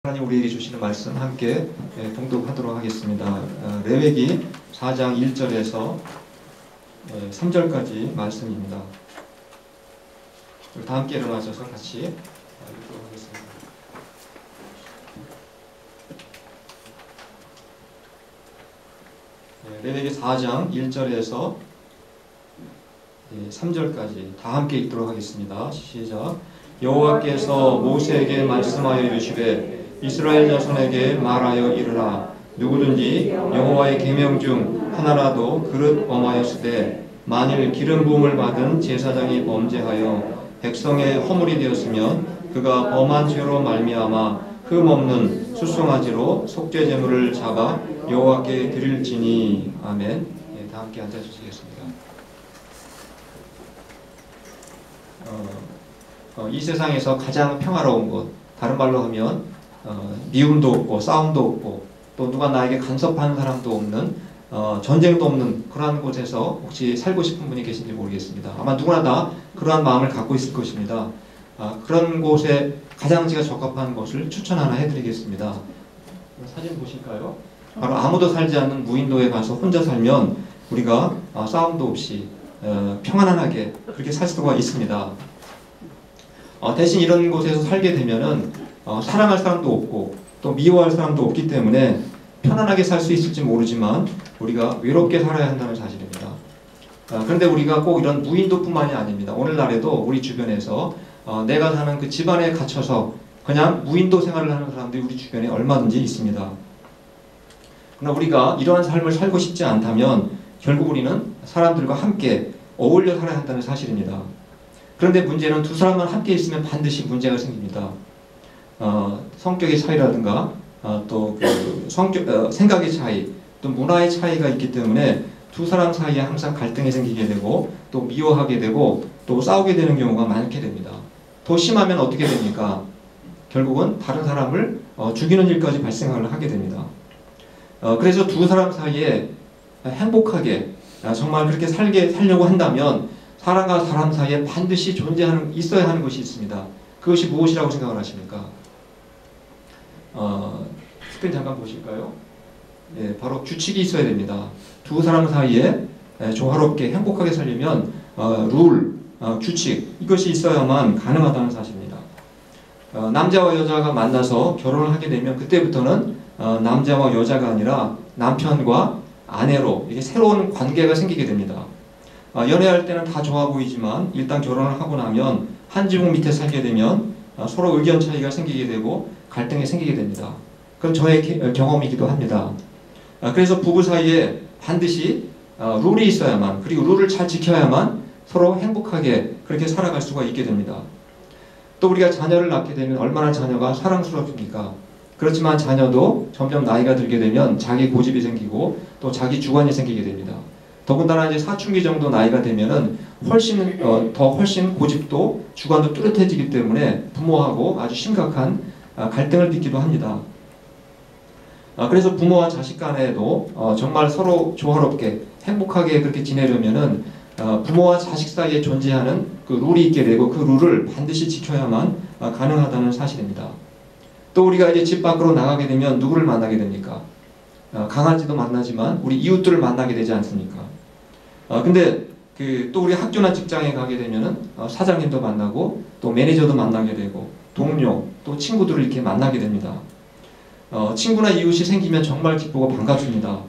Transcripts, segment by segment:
하나님 우리에게 주시는 말씀 함께 봉독하도록 하겠습니다. 레위기 4장 1절에서 3절까지 말씀입니다. 다 함께 일어나셔서 같이 읽도록 하겠습니다. 레위기 4장 1절에서 3절까지 다 함께 읽도록 하겠습니다. 시작. 여호와께서 모세에게 말씀하여 이르시되 이스라엘 자손에게 말하여 이르라. 누구든지 여호와의 계명 중 하나라도 그릇 범하였으되 만일 기름 부음을 받은 제사장이 범죄하여 백성의 허물이 되었으면 그가 범한 죄로 말미암아 흠 없는 수송아지로 속죄 제물을 잡아 여호와께 드릴지니. 아멘. 다 함께 앉아주시겠습니다. 이 세상에서 가장 평화로운 곳, 다른 말로 하면 미움도 없고 싸움도 없고 또 누가 나에게 간섭하는 사람도 없는 전쟁도 없는 그러한 곳에서 혹시 살고 싶은 분이 계신지 모르겠습니다. 아마 누구나 다 그러한 마음을 갖고 있을 것입니다. 그런 곳에 가장 제가 적합한 곳을 추천 하나 해드리겠습니다. 사진 보실까요? 바로 아무도 살지 않는 무인도에 가서 혼자 살면 우리가 싸움도 없이 평안하게 그렇게 살 수가 있습니다. 대신 이런 곳에서 살게 되면은 사랑할 사람도 없고 또 미워할 사람도 없기 때문에 편안하게 살 수 있을지 모르지만 우리가 외롭게 살아야 한다는 사실입니다. 그런데 우리가 꼭 이런 무인도뿐만이 아닙니다. 오늘날에도 우리 주변에서 내가 사는 그 집안에 갇혀서 그냥 무인도 생활을 하는 사람들이 우리 주변에 얼마든지 있습니다. 그러나 우리가 이러한 삶을 살고 싶지 않다면 결국 우리는 사람들과 함께 어울려 살아야 한다는 사실입니다. 그런데 문제는 두 사람만 함께 있으면 반드시 문제가 생깁니다. 성격의 차이라든가 또 생각의 차이, 또 문화의 차이가 있기 때문에 두 사람 사이에 항상 갈등이 생기게 되고 또 미워하게 되고 또 싸우게 되는 경우가 많게 됩니다. 더 심하면 어떻게 됩니까? 결국은 다른 사람을 죽이는 일까지 발생을 하게 됩니다. 그래서 두 사람 사이에 행복하게 정말 그렇게 살려고 한다면 사람과 사람 사이에 반드시 있어야 하는 것이 있습니다. 그것이 무엇이라고 생각을 하십니까? 스크린 잠깐 보실까요? 바로 규칙이 있어야 됩니다. 두 사람 사이에 조화롭게 행복하게 살려면 규칙 이것이 있어야만 가능하다는 사실입니다. 남자와 여자가 만나서 결혼을 하게 되면 그때부터는 남자와 여자가 아니라 남편과 아내로 이게 새로운 관계가 생기게 됩니다. 연애할 때는 다 좋아 보이지만 일단 결혼을 하고 나면 한 지붕 밑에 살게 되면 서로 의견 차이가 생기게 되고 갈등이 생기게 됩니다. 그건 저의 경험이기도 합니다. 그래서 부부 사이에 반드시 룰이 있어야만, 그리고 룰을 잘 지켜야만 서로 행복하게 그렇게 살아갈 수가 있게 됩니다. 또 우리가 자녀를 낳게 되면 얼마나 자녀가 사랑스럽습니까? 그렇지만 자녀도 점점 나이가 들게 되면 자기 고집이 생기고 또 자기 주관이 생기게 됩니다. 더군다나 이제 사춘기 정도 나이가 되면은 훨씬 고집도 주관도 뚜렷해지기 때문에 부모하고 아주 심각한 갈등을 빚기도 합니다. 그래서 부모와 자식 간에도 정말 서로 조화롭게 행복하게 그렇게 지내려면은 부모와 자식 사이에 존재하는 그 룰이 있게 되고 그 룰을 반드시 지켜야만 가능하다는 사실입니다. 또 우리가 이제 집 밖으로 나가게 되면 누구를 만나게 됩니까? 강아지도 만나지만 우리 이웃들을 만나게 되지 않습니까? 근데 또 우리 학교나 직장에 가게 되면은 사장님도 만나고 또 매니저도 만나게 되고 동료 또 친구들을 이렇게 만나게 됩니다. 친구나 이웃이 생기면 정말 기쁘고 반갑습니다.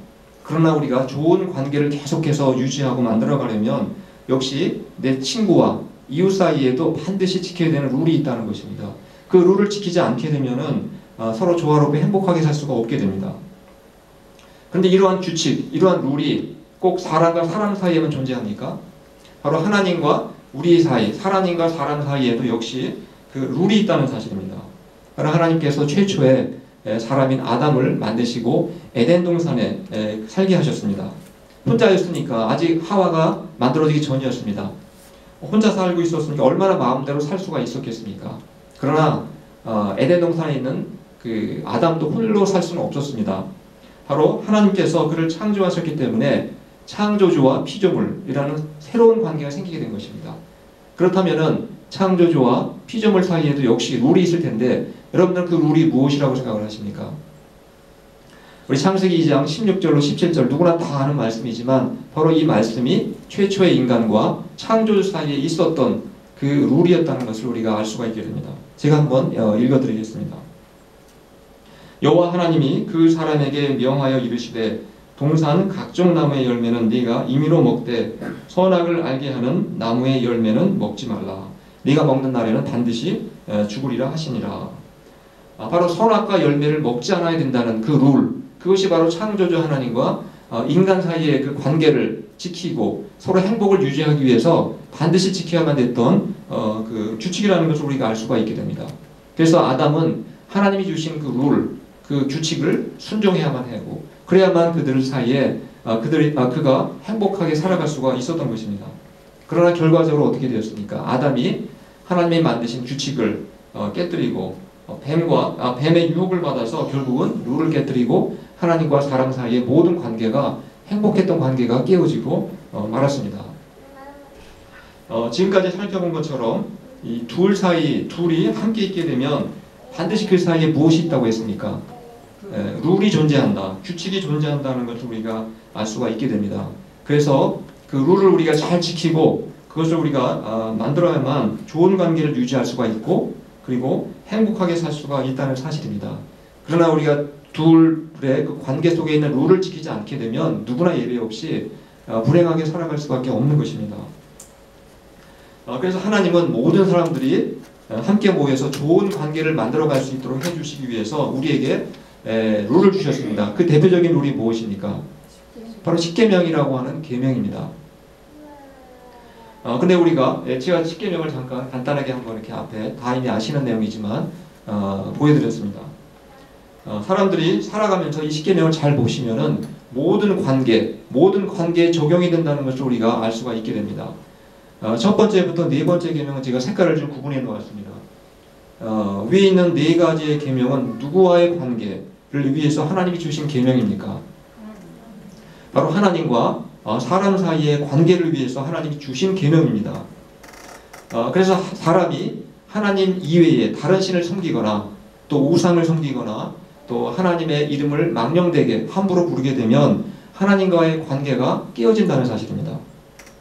그러나 우리가 좋은 관계를 계속해서 유지하고 만들어 가려면 역시 내 친구와 이웃 사이에도 반드시 지켜야 되는 룰이 있다는 것입니다. 그 룰을 지키지 않게 되면은 서로 조화롭게 행복하게 살 수가 없게 됩니다. 그런데 이러한 규칙, 이러한 룰이 꼭 사람과 사람 사이에만 존재합니까? 바로 하나님과 우리 사이, 하나님과 사람 사이에도 역시 그 룰이 있다는 사실입니다. 바로 하나님께서 최초에 사람인 아담을 만드시고 에덴 동산에 살게 하셨습니다. 혼자였으니까 아직 하와가 만들어지기 전이었습니다. 혼자 살고 있었으니까 얼마나 마음대로 살 수가 있었겠습니까? 그러나 에덴 동산에 있는 그 아담도 홀로 살 수는 없었습니다. 바로 하나님께서 그를 창조하셨기 때문에 창조주와 피조물이라는 새로운 관계가 생기게 된 것입니다. 그렇다면은 창조주와 피조물 사이에도 역시 룰이 있을 텐데 여러분들 그 룰이 무엇이라고 생각을 하십니까? 우리 창세기 2장 16절로 17절 누구나 다 아는 말씀이지만 바로 이 말씀이 최초의 인간과 창조주 사이에 있었던 그 룰이었다는 것을 우리가 알 수가 있게 됩니다. 제가 한번 읽어드리겠습니다. 여호와 하나님이 그 사람에게 명하여 이르시되 동산 각종 나무의 열매는 네가 임의로 먹되 선악을 알게 하는 나무의 열매는 먹지 말라. 네가 먹는 날에는 반드시 죽으리라 하시니라. 바로 선악과 열매를 먹지 않아야 된다는 그 룰, 그것이 바로 창조주 하나님과 인간 사이의 그 관계를 지키고 서로 행복을 유지하기 위해서 반드시 지켜야만 됐던 그 규칙이라는 것을 우리가 알 수가 있게 됩니다. 그래서 아담은 하나님이 주신 그 룰, 그 규칙을 순종해야만 하고 그래야만 그들 사이에 그가 행복하게 살아갈 수가 있었던 것입니다. 그러나 결과적으로 어떻게 되었습니까? 아담이 하나님이 만드신 규칙을 깨뜨리고 뱀의 유혹을 받아서 결국은 룰을 깨뜨리고 하나님과 사람 사이의 모든 관계가 행복했던 관계가 깨어지고 말았습니다. 지금까지 살펴본 것처럼 이 둘이 함께 있게 되면 반드시 그 사이에 무엇이 있다고 했습니까? 룰이 존재한다, 규칙이 존재한다는 것을 우리가 알 수가 있게 됩니다. 그래서 그 룰을 우리가 잘 지키고 그것을 우리가 만들어야만 좋은 관계를 유지할 수가 있고 그리고 행복하게 살 수가 있다는 사실입니다. 그러나 우리가 둘의 그 관계 속에 있는 룰을 지키지 않게 되면 누구나 예외 없이 불행하게 살아갈 수밖에 없는 것입니다. 그래서 하나님은 모든 사람들이 함께 모여서 좋은 관계를 만들어갈 수 있도록 해주시기 위해서 우리에게 룰을 주셨습니다. 그 대표적인 룰이 무엇입니까? 바로 십계명이라고 하는 계명입니다. 근데 우리가 제가 십계명을 잠깐 간단하게 한번 이렇게 앞에 다 이미 아시는 내용이지만 보여드렸습니다. 사람들이 살아가면서 이 십계명을 잘 보시면은 모든 관계에 적용이 된다는 것을 우리가 알 수가 있게 됩니다. 첫 번째부터 네 번째 계명은 제가 색깔을 좀 구분해 놓았습니다. 위에 있는 네 가지의 계명은 누구와의 관계를 위해서 하나님이 주신 계명입니까? 바로 하나님과 사람 사이의 관계를 위해서 하나님이 주신 계명입니다. 그래서 사람이 하나님 이외에 다른 신을 섬기거나 또 우상을 섬기거나 또 하나님의 이름을 망령되게 함부로 부르게 되면 하나님과의 관계가 깨어진다는 사실입니다.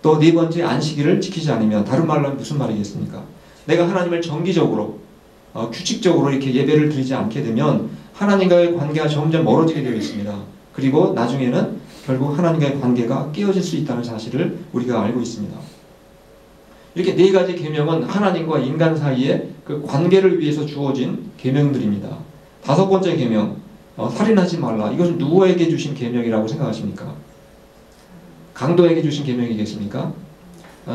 또 네 번째, 안식일을 지키지 않으면, 다른 말로 하면 무슨 말이겠습니까? 내가 하나님을 정기적으로 규칙적으로 이렇게 예배를 드리지 않게 되면 하나님과의 관계가 점점 멀어지게 되어 있습니다. 그리고 나중에는 결국 하나님과의 관계가 깨어질 수 있다는 사실을 우리가 알고 있습니다. 이렇게 네 가지 계명은 하나님과 인간 사이의 그 관계를 위해서 주어진 계명들입니다. 다섯 번째 계명, 살인하지 말라. 이것은 누구에게 주신 계명이라고 생각하십니까? 강도에게 주신 계명이겠습니까?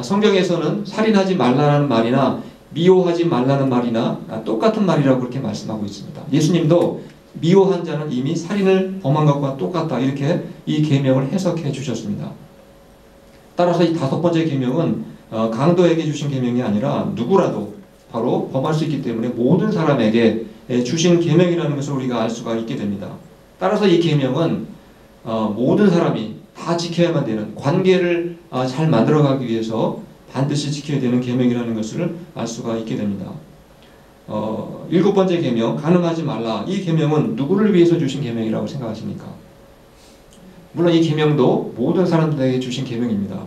성경에서는 살인하지 말라는 말이나 미워하지 말라는 말이나 똑같은 말이라고 그렇게 말씀하고 있습니다. 예수님도 미워한 자는 이미 살인을 범한 것과 똑같다, 이렇게 이 계명을 해석해 주셨습니다. 따라서 이 다섯 번째 계명은 강도에게 주신 계명이 아니라 누구라도 바로 범할 수 있기 때문에 모든 사람에게 주신 계명이라는 것을 우리가 알 수가 있게 됩니다. 따라서 이 계명은 모든 사람이 다 지켜야만 되는, 관계를 잘 만들어가기 위해서 반드시 지켜야 되는 계명이라는 것을 알 수가 있게 됩니다. 일곱 번째 계명, 간음하지 말라. 이 계명은 누구를 위해서 주신 계명이라고 생각하십니까? 물론 이 계명도 모든 사람들에게 주신 계명입니다.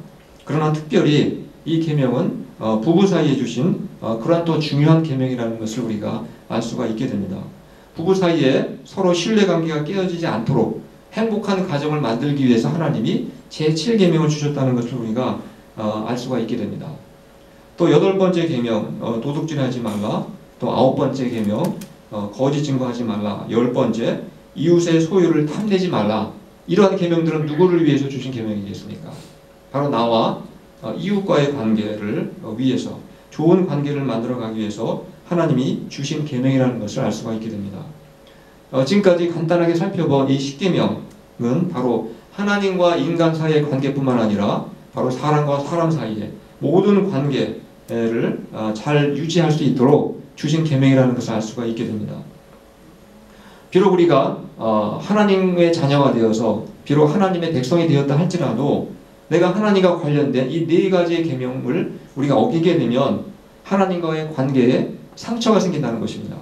그러나 특별히 이 계명은 부부 사이에 주신 그러한 또 중요한 계명이라는 것을 우리가 알 수가 있게 됩니다. 부부 사이에 서로 신뢰관계가 깨어지지 않도록 행복한 가정을 만들기 위해서 하나님이 제7계명을 주셨다는 것을 우리가 알 수가 있게 됩니다. 또 여덟 번째 계명, 도둑질하지 말라. 또 아홉 번째 계명, 거짓 증거하지 말라. 열 번째, 이웃의 소유를 탐내지 말라. 이러한 계명들은 누구를 위해서 주신 계명이겠습니까? 바로 나와 이웃과의 관계를 위해서, 좋은 관계를 만들어가기 위해서 하나님이 주신 계명이라는 것을 알 수가 있게 됩니다. 지금까지 간단하게 살펴본 이 십계명은 바로 하나님과 인간 사이의 관계뿐만 아니라 바로 사람과 사람 사이의 모든 관계를 잘 유지할 수 있도록 주신 계명이라는 것을 알 수가 있게 됩니다. 비록 우리가 하나님의 자녀가 되어서 비록 하나님의 백성이 되었다 할지라도 내가 하나님과 관련된 이 네 가지의 계명을 우리가 어기게 되면 하나님과의 관계에 상처가 생긴다는 것입니다.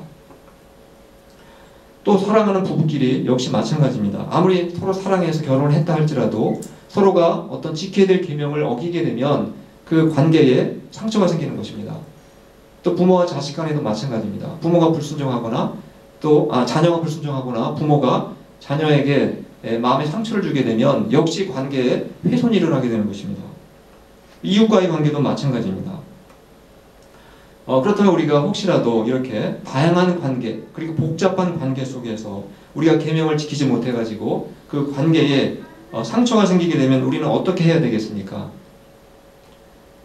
또 사랑하는 부부끼리 역시 마찬가지입니다. 아무리 서로 사랑해서 결혼을 했다 할지라도 서로가 어떤 지켜야 될 계명을 어기게 되면 그 관계에 상처가 생기는 것입니다. 또 부모와 자식 간에도 마찬가지입니다. 부모가 불순종하거나 또 자녀가 불순종하거나 부모가 자녀에게 마음에 상처를 주게 되면 역시 관계에 훼손이 일어나게 되는 것입니다. 이웃과의 관계도 마찬가지입니다. 그렇다면 우리가 혹시라도 이렇게 다양한 관계 그리고 복잡한 관계 속에서 우리가 계명을 지키지 못해가지고 그 관계에 상처가 생기게 되면 우리는 어떻게 해야 되겠습니까?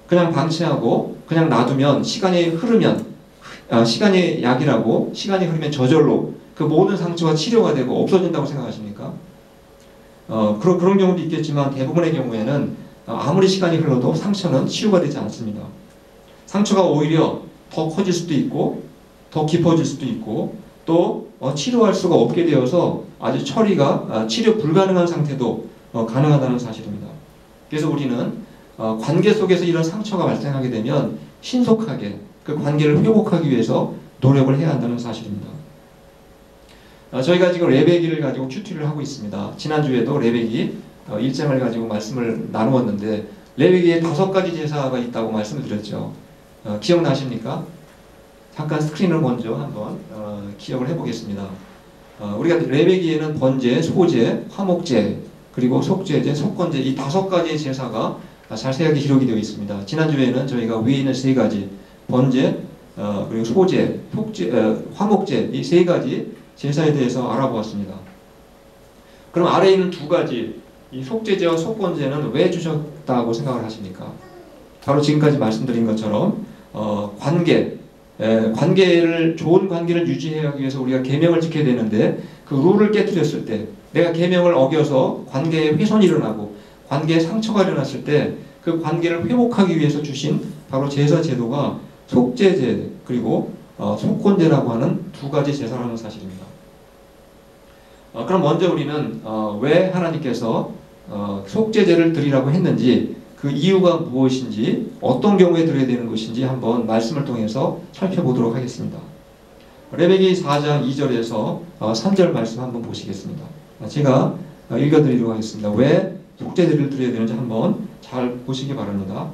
그냥 방치하고 그냥 놔두면 시간이 흐르면 시간이 약이라고 시간이 흐르면 저절로 그 모든 상처가 치료가 되고 없어진다고 생각하십니까? 그런 경우도 있겠지만 대부분의 경우에는 아무리 시간이 흘러도 상처는 치유가 되지 않습니다. 상처가 오히려 더 커질 수도 있고 더 깊어질 수도 있고 또 치료할 수가 없게 되어서 아주 처리가 치료 불가능한 상태도 가능하다는 사실입니다. 그래서 우리는 관계 속에서 이런 상처가 발생하게 되면 신속하게 그 관계를 회복하기 위해서 노력을 해야 한다는 사실입니다. 저희가 지금 레베기를 가지고 큐티를 하고 있습니다. 지난주에도 레베기 1장을 가지고 말씀을 나누었는데 레베기에 5가지 제사가 있다고 말씀을 드렸죠. 기억나십니까? 잠깐 스크린을 먼저 한번 기억을 해보겠습니다. 우리가 레베기에는 번제, 소제, 화목제, 그리고 속죄제, 속건제 이 5가지의 제사가 자세하게 기록이 되어 있습니다. 지난주에는 저희가 위에 있는 3가지 번제, 그리고 소제, 화목제 이 3가지 제사에 대해서 알아보았습니다. 그럼 아래에 있는 2가지 이 속죄제와 속건제는 왜 주셨다고 생각을 하십니까? 바로 지금까지 말씀드린 것처럼 관계를 좋은 관계를 유지하기 위해서 우리가 계명을 지켜야 되는데 그 룰을 깨뜨렸을 때 내가 계명을 어겨서 관계에 훼손이 일어나고 관계에 상처가 일어났을 때 그 관계를 회복하기 위해서 주신 바로 제사 제도가 속죄제 그리고 속건제라고 하는 2가지 제사라는 사실입니다. 그럼 먼저 우리는 왜 하나님께서 속죄제를 드리라고 했는지 그 이유가 무엇인지 어떤 경우에 드려야 되는 것인지 한번 말씀을 통해서 살펴보도록 하겠습니다. 레위기 4장 2절에서 3절 말씀 한번 보시겠습니다. 제가 읽어드리도록 하겠습니다. 왜 속죄제를 드려야 되는지 한번 잘 보시기 바랍니다.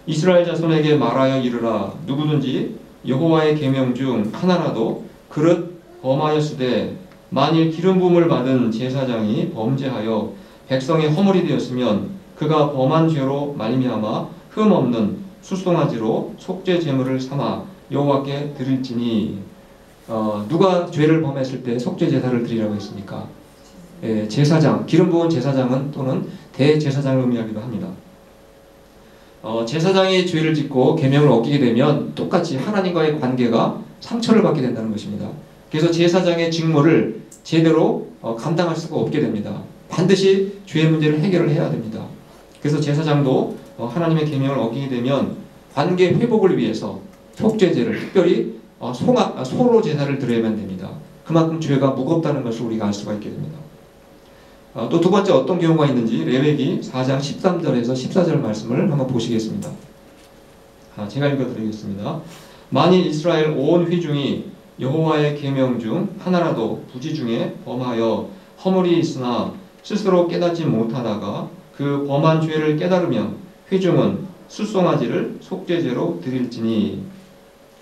이스라엘 자손에게 말하여 이르라. 누구든지 여호와의 계명 중 하나라도 그릇 범하였으되 만일 기름 부음을 받은 제사장이 범죄하여 백성의 허물이 되었으면 그가 범한 죄로 말미암아 흠 없는 수송아지로 속죄 제물을 삼아 여호와께 드릴지니. 누가 죄를 범했을 때 속죄 제사를 드리라고 했습니까? 제사장, 기름 부은 제사장은 또는 대제사장을 의미하기도 합니다. 제사장이 죄를 짓고 계명을 어기게 되면 똑같이 하나님과의 관계가 상처를 받게 된다는 것입니다. 그래서 제사장의 직무를 제대로 감당할 수가 없게 됩니다. 반드시 죄의 문제를 해결을 해야 됩니다. 그래서 제사장도 하나님의 계명을 어기게 되면 관계 회복을 위해서 속죄제를 특별히 소로 제사를 드려야만 됩니다. 그만큼 죄가 무겁다는 것을 우리가 알 수가 있게 됩니다. 또 2번째 어떤 경우가 있는지 레위기 4장 13절에서 14절 말씀을 한번 보시겠습니다. 제가 읽어드리겠습니다. 만일 이스라엘 온 회중이 여호와의 계명 중 하나라도 부지 중에 범하여 허물이 있으나 스스로 깨닫지 못하다가 그 범한 죄를 깨달으면 회중은 수송아지를 속죄제로 드릴지니.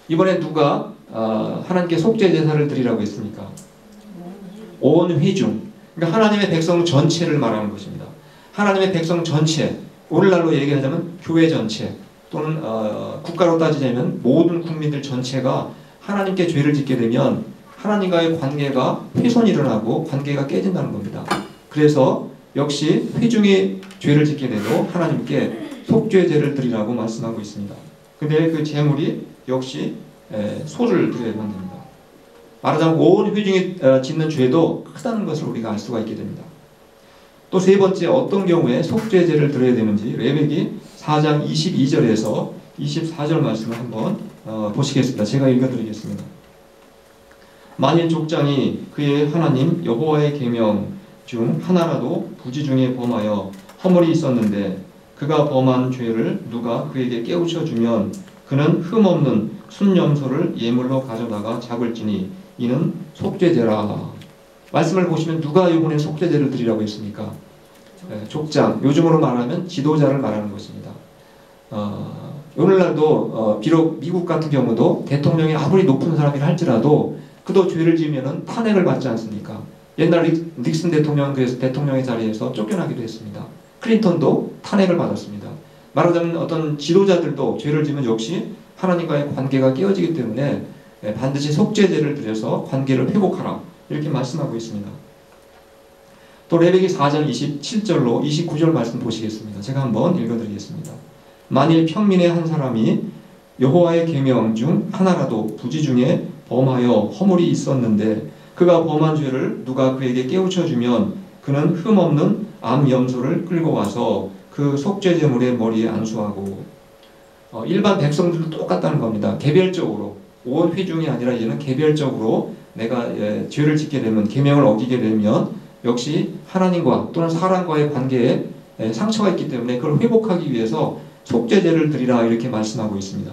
이번에 누가 하나님께 속죄 제사를 드리라고 했습니까? 온 회중. 그러니까 하나님의 백성 전체를 말하는 것입니다. 하나님의 백성 전체, 오늘날로 얘기하자면 교회 전체 또는 국가로 따지자면 모든 국민들 전체가 하나님께 죄를 짓게 되면 하나님과의 관계가 훼손이 일어나고 관계가 깨진다는 겁니다. 그래서 역시 회중이 죄를 짓게 돼도 하나님께 속죄제를 드리라고 말씀하고 있습니다. 근데 그 제물이 역시 소를 드려야만 됩니다. 말하자면 온 회중이 짓는 죄도 크다는 것을 우리가 알 수가 있게 됩니다. 또 3번째 어떤 경우에 속죄제를 드려야 되는지 레위기 4장 22절에서 24절 말씀을 한번 보시겠습니다. 제가 읽어드리겠습니다. 만일 족장이 그의 하나님 여호와의 계명 중 하나라도 부지 중에 범하여 허물이 있었는데 그가 범한 죄를 누가 그에게 깨우쳐 주면 그는 흠 없는 순염소를 예물로 가져다가 잡을지니 이는 속죄제라. 말씀을 보시면 누가 이번에 속죄제를 드리라고 했습니까? 족장, 요즘으로 말하면 지도자를 말하는 것입니다. 오늘날도 비록 미국 같은 경우도 대통령이 아무리 높은 사람이라 할지라도 그도 죄를 지으면 탄핵을 받지 않습니까? 옛날 닉슨 대통령은 그래서 대통령의 자리에서 쫓겨나기도 했습니다. 클린턴도 탄핵을 받았습니다. 말하자면 어떤 지도자들도 죄를 지으면 역시 하나님과의 관계가 깨어지기 때문에 반드시 속죄제를 드려서 관계를 회복하라 이렇게 말씀하고 있습니다. 또 레위기 4장 27절로 29절 말씀 보시겠습니다. 제가 한번 읽어드리겠습니다. 만일 평민의 한 사람이 여호와의 계명 중 하나라도 부지 중에 범하여 허물이 있었는데 그가 범한 죄를 누가 그에게 깨우쳐주면 그는 흠없는 암 염소를 끌고 와서 그 속죄제물의 머리에 안수하고 일반 백성들도 똑같다는 겁니다. 개별적으로 온 회중이 아니라 얘는 개별적으로 내가 죄를 짓게 되면 계명을 어기게 되면 역시 하나님과 또는 사람과의 관계에 상처가 있기 때문에 그걸 회복하기 위해서 속죄제를 드리라 이렇게 말씀하고 있습니다.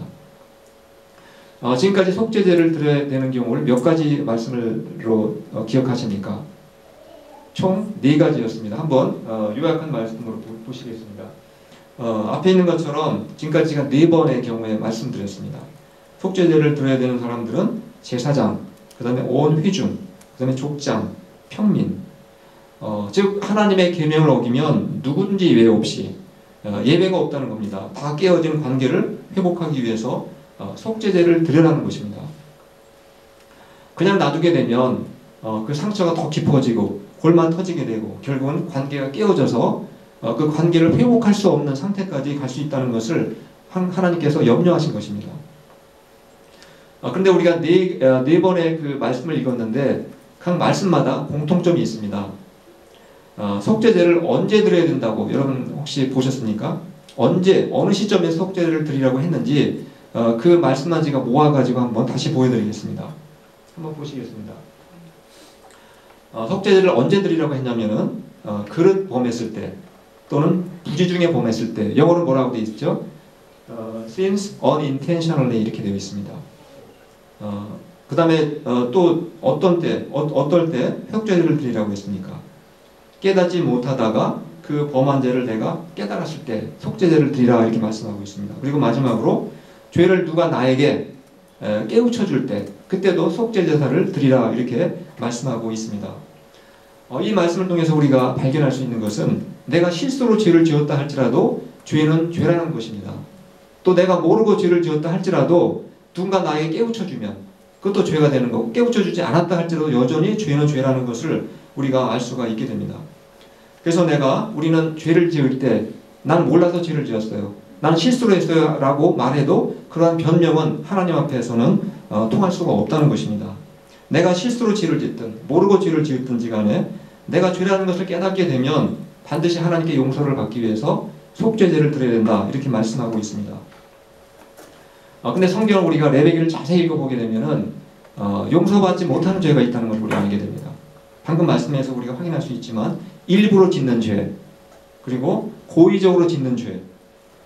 지금까지 속죄제를 드려야 되는 경우를 몇 가지 말씀으로 기억하십니까? 총 4가지였습니다. 한번 요약한 말씀으로 보시겠습니다. 앞에 있는 것처럼 지금까지 제가 4번의 경우에 말씀드렸습니다. 속죄제를 드려야 되는 사람들은 제사장, 그 다음에 온 회중, 그 다음에 족장, 평민. 즉 하나님의 계명을 어기면 누군지 예외 없이 예외가 없다는 겁니다. 다 깨어진 관계를 회복하기 위해서 속죄제를 드리라는 것입니다. 그냥 놔두게 되면 그 상처가 더 깊어지고 골만 터지게 되고 결국은 관계가 깨어져서 그 관계를 회복할 수 없는 상태까지 갈 수 있다는 것을 하나님께서 염려하신 것입니다. 그런데 우리가 네 번의 그 말씀을 읽었는데 각 말씀마다 공통점이 있습니다. 속죄제를 언제 드려야 된다고 여러분 혹시 보셨습니까? 언제 어느 시점에 속죄제를 드리라고 했는지 그 말씀만 제가 모아가지고 한번 다시 보여드리겠습니다. 한번 보시겠습니다. 속죄제를 언제 드리라고 했냐면은 그릇 범했을 때 또는 부지 중에 범했을 때 영어로 뭐라고 되어 있죠? Sins unintentionally 이렇게 되어 있습니다. 그 다음에 또 어떨 때 속죄제를 드리라고 했습니까? 깨닫지 못하다가 그 범한 죄를 내가 깨달았을 때 속죄제를 드리라 이렇게 말씀하고 있습니다. 그리고 마지막으로 죄를 누가 나에게 깨우쳐 줄 때 그때도 속죄제사를 드리라 이렇게 말씀하고 있습니다. 이 말씀을 통해서 우리가 발견할 수 있는 것은 내가 실수로 죄를 지었다 할지라도 죄는 죄라는 것입니다. 또 내가 모르고 죄를 지었다 할지라도 누군가 나에게 깨우쳐 주면 그것도 죄가 되는 거고 깨우쳐 주지 않았다 할지라도 여전히 죄는 죄라는 것을 우리가 알 수가 있게 됩니다. 그래서 우리는 죄를 지을 때 난 몰라서 죄를 지었어요. 난 실수로 했어요 라고 말해도 그러한 변명은 하나님 앞에서는 통할 수가 없다는 것입니다. 내가 실수로 죄를 짓든 모르고 죄를 지었든지 간에 내가 죄라는 것을 깨닫게 되면 반드시 하나님께 용서를 받기 위해서 속죄제를 드려야 된다 이렇게 말씀하고 있습니다. 근데 성경을 우리가 레위기를 자세히 읽어보게 되면은 용서받지 못하는 죄가 있다는 것을 우리가 알게 됩니다. 방금 말씀에서 우리가 확인할 수 있지만 일부러 짓는 죄, 그리고 고의적으로 짓는 죄,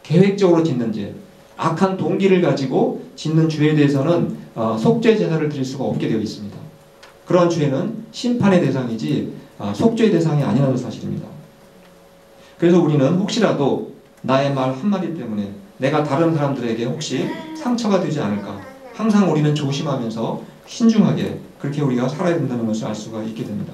계획적으로 짓는 죄, 악한 동기를 가지고 짓는 죄에 대해서는 속죄 제사를 드릴 수가 없게 되어 있습니다. 그런 죄는 심판의 대상이지 속죄의 대상이 아니라는 사실입니다. 그래서 우리는 혹시라도 나의 말 한마디 때문에 내가 다른 사람들에게 혹시 상처가 되지 않을까 항상 우리는 조심하면서 신중하게 그렇게 우리가 살아야 된다는 것을 알 수가 있게 됩니다.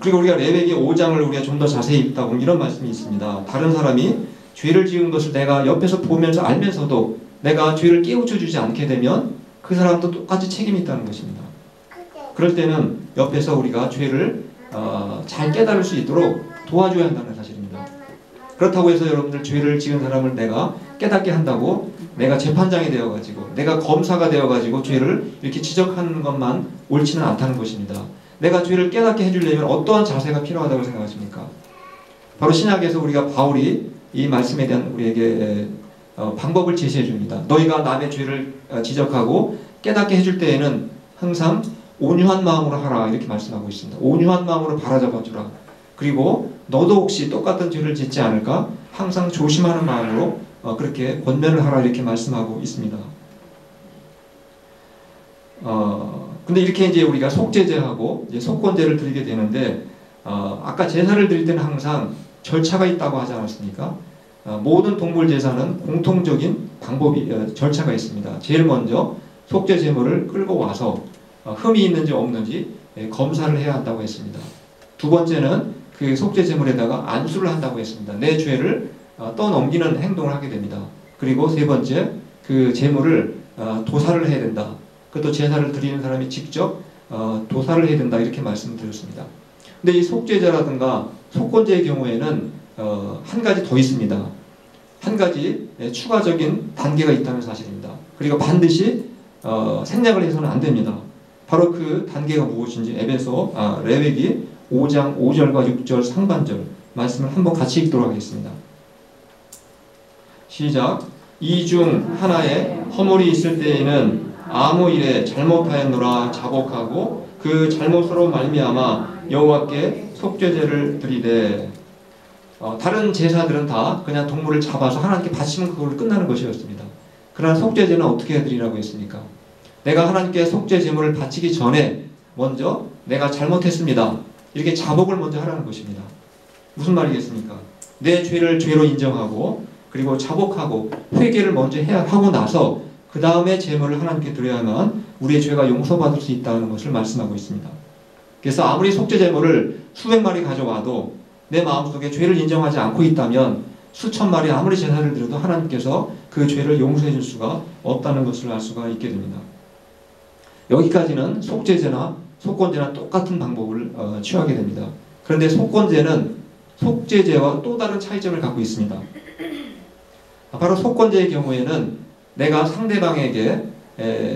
그리고 우리가 레위기 5장을 우리가 좀 더 자세히 읽다 보면 이런 말씀이 있습니다. 다른 사람이 죄를 지은 것을 내가 옆에서 보면서 알면서도 내가 죄를 깨우쳐 주지 않게 되면 그 사람도 똑같이 책임이 있다는 것입니다. 그럴 때는 옆에서 우리가 죄를 잘 깨달을 수 있도록 도와줘야 한다는 사실입니다. 그렇다고 해서 여러분들 죄를 지은 사람을 내가 깨닫게 한다고 내가 재판장이 되어가지고 내가 검사가 되어가지고 죄를 이렇게 지적하는 것만 옳지는 않다는 것입니다. 내가 죄를 깨닫게 해주려면 어떠한 자세가 필요하다고 생각하십니까? 바로 신약에서 우리가 바울이 이 말씀에 대한 우리에게 방법을 제시해 줍니다. 너희가 남의 죄를 지적하고 깨닫게 해줄 때에는 항상 온유한 마음으로 하라 이렇게 말씀하고 있습니다. 온유한 마음으로 바라잡아 주라. 그리고 너도 혹시 똑같은 죄를 짓지 않을까? 항상 조심하는 마음으로 그렇게 권면을 하라 이렇게 말씀하고 있습니다. 근데 이렇게 이제 우리가 속죄제하고 이제 속건제를 드리게 되는데, 아까 제사를 드릴 때는 항상 절차가 있다고 하지 않았습니까? 모든 동물 제사는 공통적인 절차가 있습니다. 제일 먼저 속죄 제물을 끌고 와서 흠이 있는지 없는지 검사를 해야 한다고 했습니다. 두 번째는 그 속죄 제물에다가 안수를 한다고 했습니다. 내 죄를 떠넘기는 행동을 하게 됩니다. 그리고 세 번째, 그 제물을 도살을 해야 된다. 그것도 제사를 드리는 사람이 직접 도살을 해야 된다, 이렇게 말씀드렸습니다. 근데 이 속죄제라든가 속건제의 경우에는 한 가지 더 있습니다. 한 가지 추가적인 단계가 있다는 사실입니다. 그리고 반드시 생략을 해서는 안 됩니다. 바로 그 단계가 무엇인지 레위기 5장 5절과 6절 상반절 말씀을 한번 같이 읽도록 하겠습니다. 시작. 이 중 하나에 허물이 있을 때에는 아무 일에 잘못하였노라 자복하고 그 잘못으로 말미암아 여호와께 속죄제를 드리되. 다른 제사들은 다 그냥 동물을 잡아서 하나님께 바치면 그걸로 끝나는 것이었습니다. 그러나 속죄제는 어떻게 해드리라고 했습니까? 내가 하나님께 속죄 제물을 바치기 전에 먼저 내가 잘못했습니다, 이렇게 자복을 먼저 하라는 것입니다. 무슨 말이겠습니까? 내 죄를 죄로 인정하고 그리고 자복하고 회개를 먼저 해야 하고 나서 그 다음에 제물을 하나님께 드려야만 우리의 죄가 용서받을 수 있다는 것을 말씀하고 있습니다. 그래서 아무리 속죄 제물을 수백 마리 가져와도 내 마음속에 죄를 인정하지 않고 있다면 수천 마리 아무리 제사를 드려도 하나님께서 그 죄를 용서해 줄 수가 없다는 것을 알 수가 있게 됩니다. 여기까지는 속죄제나 속건제나 똑같은 방법을 취하게 됩니다. 그런데 속건제는 속죄제와 또 다른 차이점을 갖고 있습니다. 바로 속건제의 경우에는 내가 상대방에게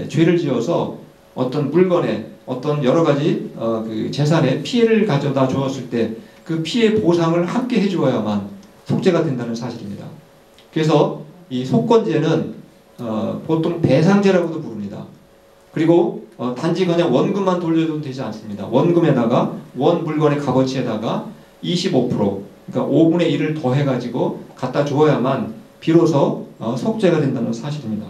죄를 지어서 어떤 물건에 어떤 여러 가지 그 재산에 피해를 가져다 주었을 때 그 피해 보상을 함께 해주어야만 속죄가 된다는 사실입니다. 그래서 이 속건제는 보통 배상제라고도 부릅니다. 그리고 단지 그냥 원금만 돌려줘도 되지 않습니다. 원금에다가 원 물건의 값어치에다가 25%, 그러니까 5분의 1을 더해가지고 갖다 주어야만 비로소 속죄가 된다는 사실입니다.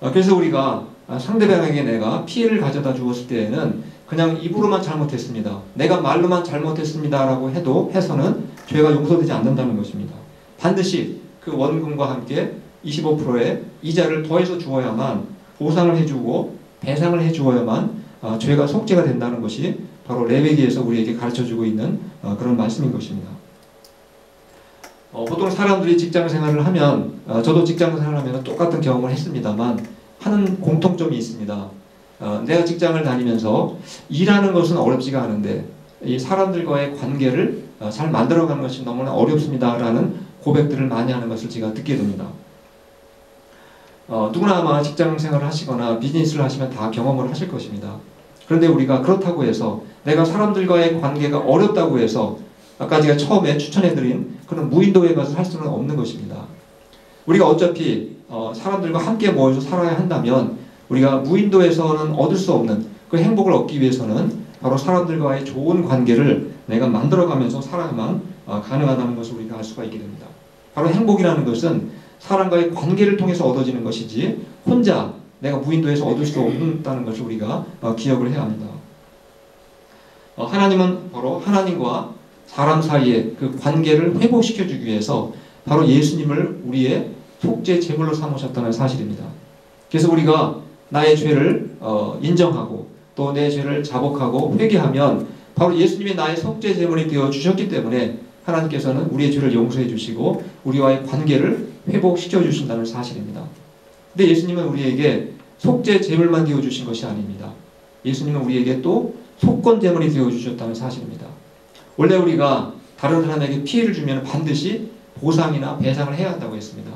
그래서 우리가 상대방에게 내가 피해를 가져다 주었을 때에는 그냥 입으로만 잘못했습니다, 내가 말로만 잘못했습니다 라고 해서는 죄가 용서되지 않는다는 것입니다. 반드시 그 원금과 함께 25%의 이자를 더해서 주어야만, 보상을 해주고 배상을 해주어야만 죄가 속죄가 된다는 것이 바로 레위기에서 우리에게 가르쳐주고 있는 그런 말씀인 것입니다. 보통 사람들이 직장 생활을 하면, 저도 직장 생활을 하면 똑같은 경험을 했습니다만 하는 공통점이 있습니다. 내가 직장을 다니면서 일하는 것은 어렵지가 않은데 이 사람들과의 관계를 잘 만들어가는 것이 너무나 어렵습니다라는 고백들을 많이 하는 것을 제가 듣게 됩니다. 누구나 아마 직장 생활을 하시거나 비즈니스를 하시면 다 경험을 하실 것입니다. 그런데 우리가 그렇다고 해서 내가 사람들과의 관계가 어렵다고 해서 아까 제가 처음에 추천해드린 그런 무인도에 가서 살 수는 없는 것입니다. 우리가 어차피 사람들과 함께 모여서 살아야 한다면 우리가 무인도에서는 얻을 수 없는 그 행복을 얻기 위해서는 바로 사람들과의 좋은 관계를 내가 만들어가면서 살아야만 가능하다는 것을 우리가 알 수가 있게 됩니다. 바로 행복이라는 것은 사람과의 관계를 통해서 얻어지는 것이지 혼자 내가 무인도에서 얻을 수 없다는 것을 우리가 기억을 해야 합니다. 하나님은 바로 하나님과 사람 사이의 그 관계를 회복시켜주기 위해서 바로 예수님을 우리의 속죄 제물로 삼으셨다는 사실입니다. 그래서 우리가 나의 죄를 인정하고 또 내 죄를 자복하고 회개하면 바로 예수님이 나의 속죄 제물이 되어 주셨기 때문에 하나님께서는 우리의 죄를 용서해 주시고 우리와의 관계를 회복시켜 주신다는 사실입니다. 근데 예수님은 우리에게 속죄 제물만 되어 주신 것이 아닙니다. 예수님은 우리에게 또 속건 제물이 되어 주셨다는 사실입니다. 원래 우리가 다른 사람에게 피해를 주면 반드시 보상이나 배상을 해야 한다고 했습니다.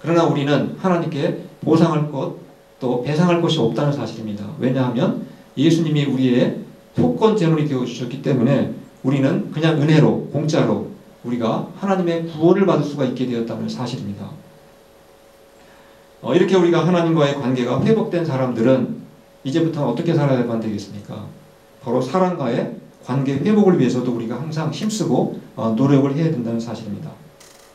그러나 우리는 하나님께 보상할 것 또 배상할 것이 없다는 사실입니다. 왜냐하면 예수님이 우리의 속건 제물이 되어 주셨기 때문에 우리는 그냥 은혜로 공짜로 우리가 하나님의 구원을 받을 수가 있게 되었다는 사실입니다. 이렇게 우리가 하나님과의 관계가 회복된 사람들은 이제부터는 어떻게 살아야만 되겠습니까? 바로 사람과의 관계 회복을 위해서도 우리가 항상 힘쓰고 노력을 해야 된다는 사실입니다.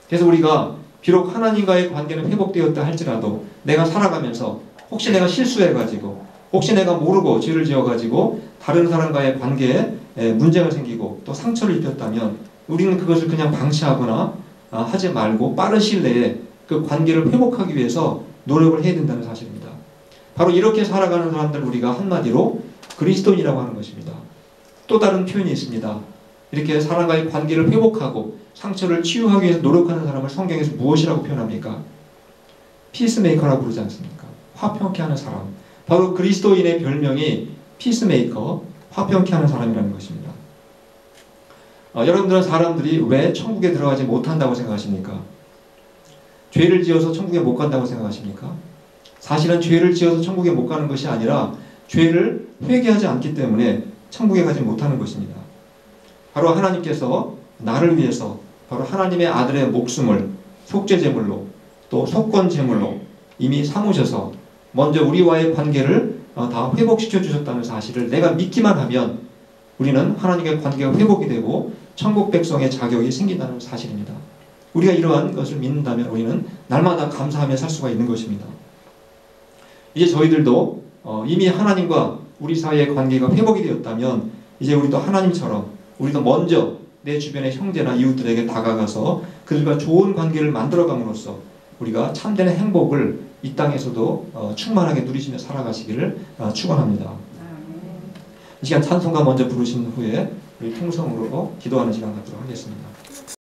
그래서 우리가 비록 하나님과의 관계는 회복되었다 할지라도 내가 살아가면서 혹시 내가 실수해가지고 혹시 내가 모르고 죄를 지어가지고 다른 사람과의 관계에 문제가 생기고 또 상처를 입혔다면 우리는 그것을 그냥 방치하거나 하지 말고 빠른 시일 내에 그 관계를 회복하기 위해서 노력을 해야 된다는 사실입니다. 바로 이렇게 살아가는 사람들 우리가 한마디로 그리스도인이라고 하는 것입니다. 또 다른 표현이 있습니다. 이렇게 사람과의 관계를 회복하고 상처를 치유하기 위해서 노력하는 사람을 성경에서 무엇이라고 표현합니까? 피스메이커라고 부르지 않습니까? 화평케 하는 사람. 바로 그리스도인의 별명이 피스메이커, 화평케 하는 사람이라는 것입니다. 여러분들은 사람들이 왜 천국에 들어가지 못한다고 생각하십니까? 죄를 지어서 천국에 못 간다고 생각하십니까? 사실은 죄를 지어서 천국에 못 가는 것이 아니라 죄를 회개하지 않기 때문에 천국에 가지 못하는 것입니다. 바로 하나님께서 나를 위해서 바로 하나님의 아들의 목숨을 속죄제물로 또 속건제물로 이미 삼으셔서 먼저 우리와의 관계를 다 회복시켜 주셨다는 사실을 내가 믿기만 하면 우리는 하나님과의 관계가 회복이 되고 천국 백성의 자격이 생긴다는 사실입니다. 우리가 이러한 것을 믿는다면 우리는 날마다 감사하며 살 수가 있는 것입니다. 이제 저희들도 이미 하나님과 우리 사이의 관계가 회복이 되었다면 이제 우리도 하나님처럼 우리도 먼저 내 주변의 형제나 이웃들에게 다가가서 그들과 좋은 관계를 만들어감으로써 우리가 참된 행복을 이 땅에서도 충만하게 누리시며 살아가시기를 축원합니다. 이 시간 찬송가 먼저 부르신 후에 우리 통성으로 기도하는 시간 갖도록 하겠습니다.